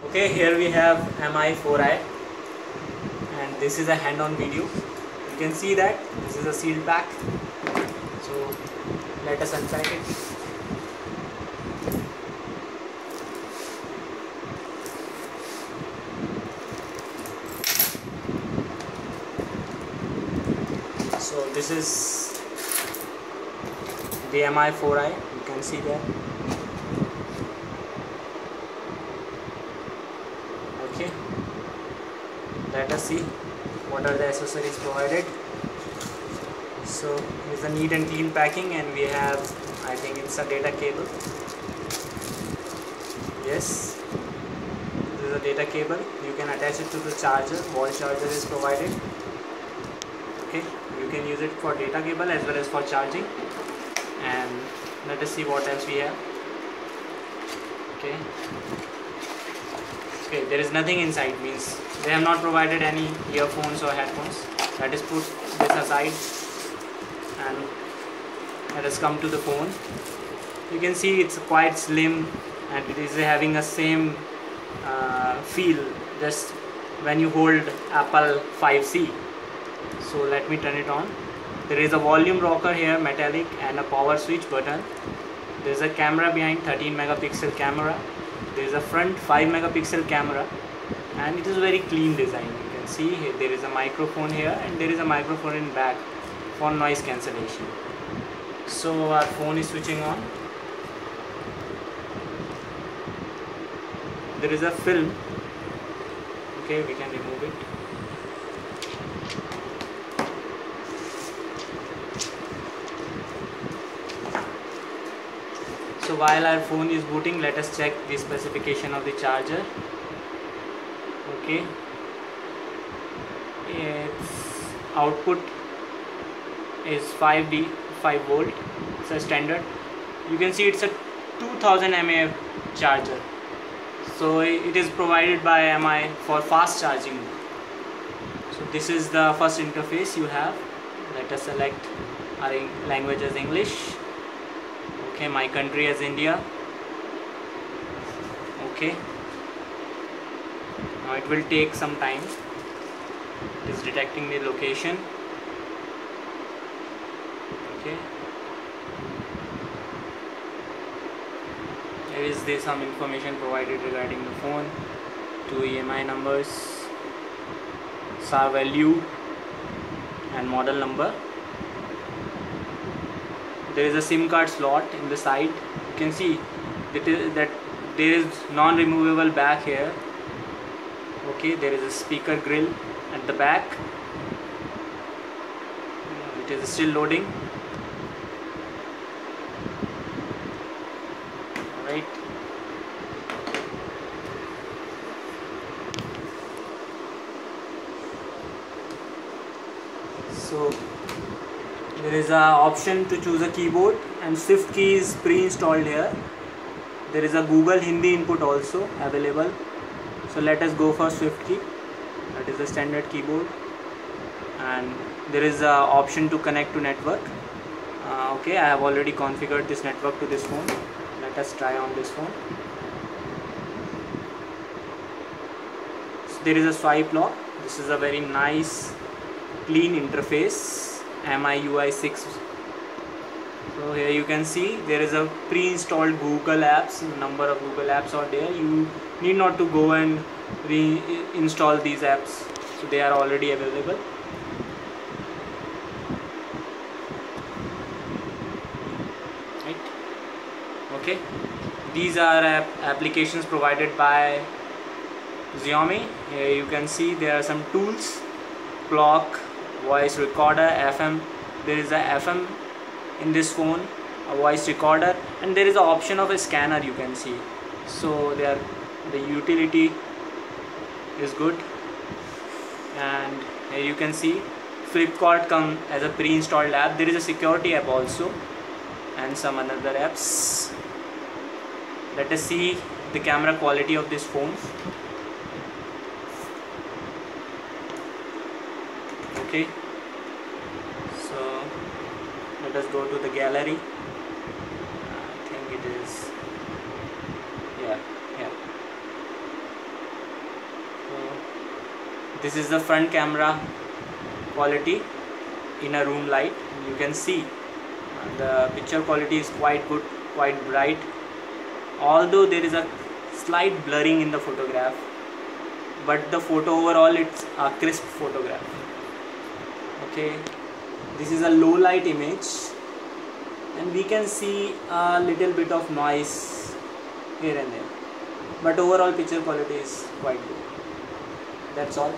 Okay, here we have MI4i, and this is a hand-on video. You can see that this is a sealed pack. So let us unpack it. So this is the MI4i. You can see there. Okay, let us see what are the accessories provided. So it's a neat and clean packing, and we have, I think it's a data cable. Yes, this is a data cable. You can attach it to the charger. Wall charger is provided. Okay, you can use it for data cable as well as for charging. And let us see what else we have. Okay, there is nothing inside, means they have not provided any earphones or headphones. Let us put this aside and let us come to the phone. You can see it's quite slim and it is having a same feel just when you hold Apple 5C. So let me turn it on. There is a volume rocker here, metallic, and a power switch button. There is a camera behind, 13 megapixel camera. There is a front 5 megapixel camera, and it is a very clean design. You can see here there is a microphone here, and there is a microphone in back for noise cancellation. So our phone is switching on. There is a film. Okay, we can remove it. So while our phone is booting, let us check the specification of the charger. Okay, its output is 5 volt. It's a standard. You can see it's a 2000 mAh charger. So it is provided by MI for fast charging. So this is the first interface you have. Let us select our language as English. Okay, my country as India. Okay, now it will take some time. It is detecting the location. Okay, there is some information provided regarding the phone, 2 EMI numbers, SAR value and model number. There is a SIM card slot in the side. You can see that there is non-removable back here. Okay, there is a speaker grill at the back. It is still loading. Alright. So there is an option to choose a keyboard, and Shift key is pre-installed here. There is a Google Hindi input also available. So let us go for Shift key. That is the standard keyboard. And there is an option to connect to network. Okay, I have already configured this network to this phone. Let us try on this phone. So there is a swipe lock. This is a very nice, clean interface. MIUI 6. So here you can see there is a pre-installed Google apps. Number of Google apps are there. You need not to go and reinstall these apps. So they are already available. Right. Okay. These are applications provided by Xiaomi. Here you can see there are some tools. Clock, voice recorder, FM. There is a FM in this phone, a voice recorder, and there is an option of a scanner. You can see. So the utility is good, and here you can see Flipkart come as a pre-installed app. There is a security app also, and some other apps. Let us see the camera quality of this phone. Okay, so let us go to the gallery. I think it is, yeah. This is the front camera quality in a room light. You can see the picture quality is quite good, quite bright, although there is a slight blurring in the photograph, but the photo overall, it's a crisp photograph. Okay, this is a low light image and we can see a little bit of noise here and there, but overall picture quality is quite good. That's all.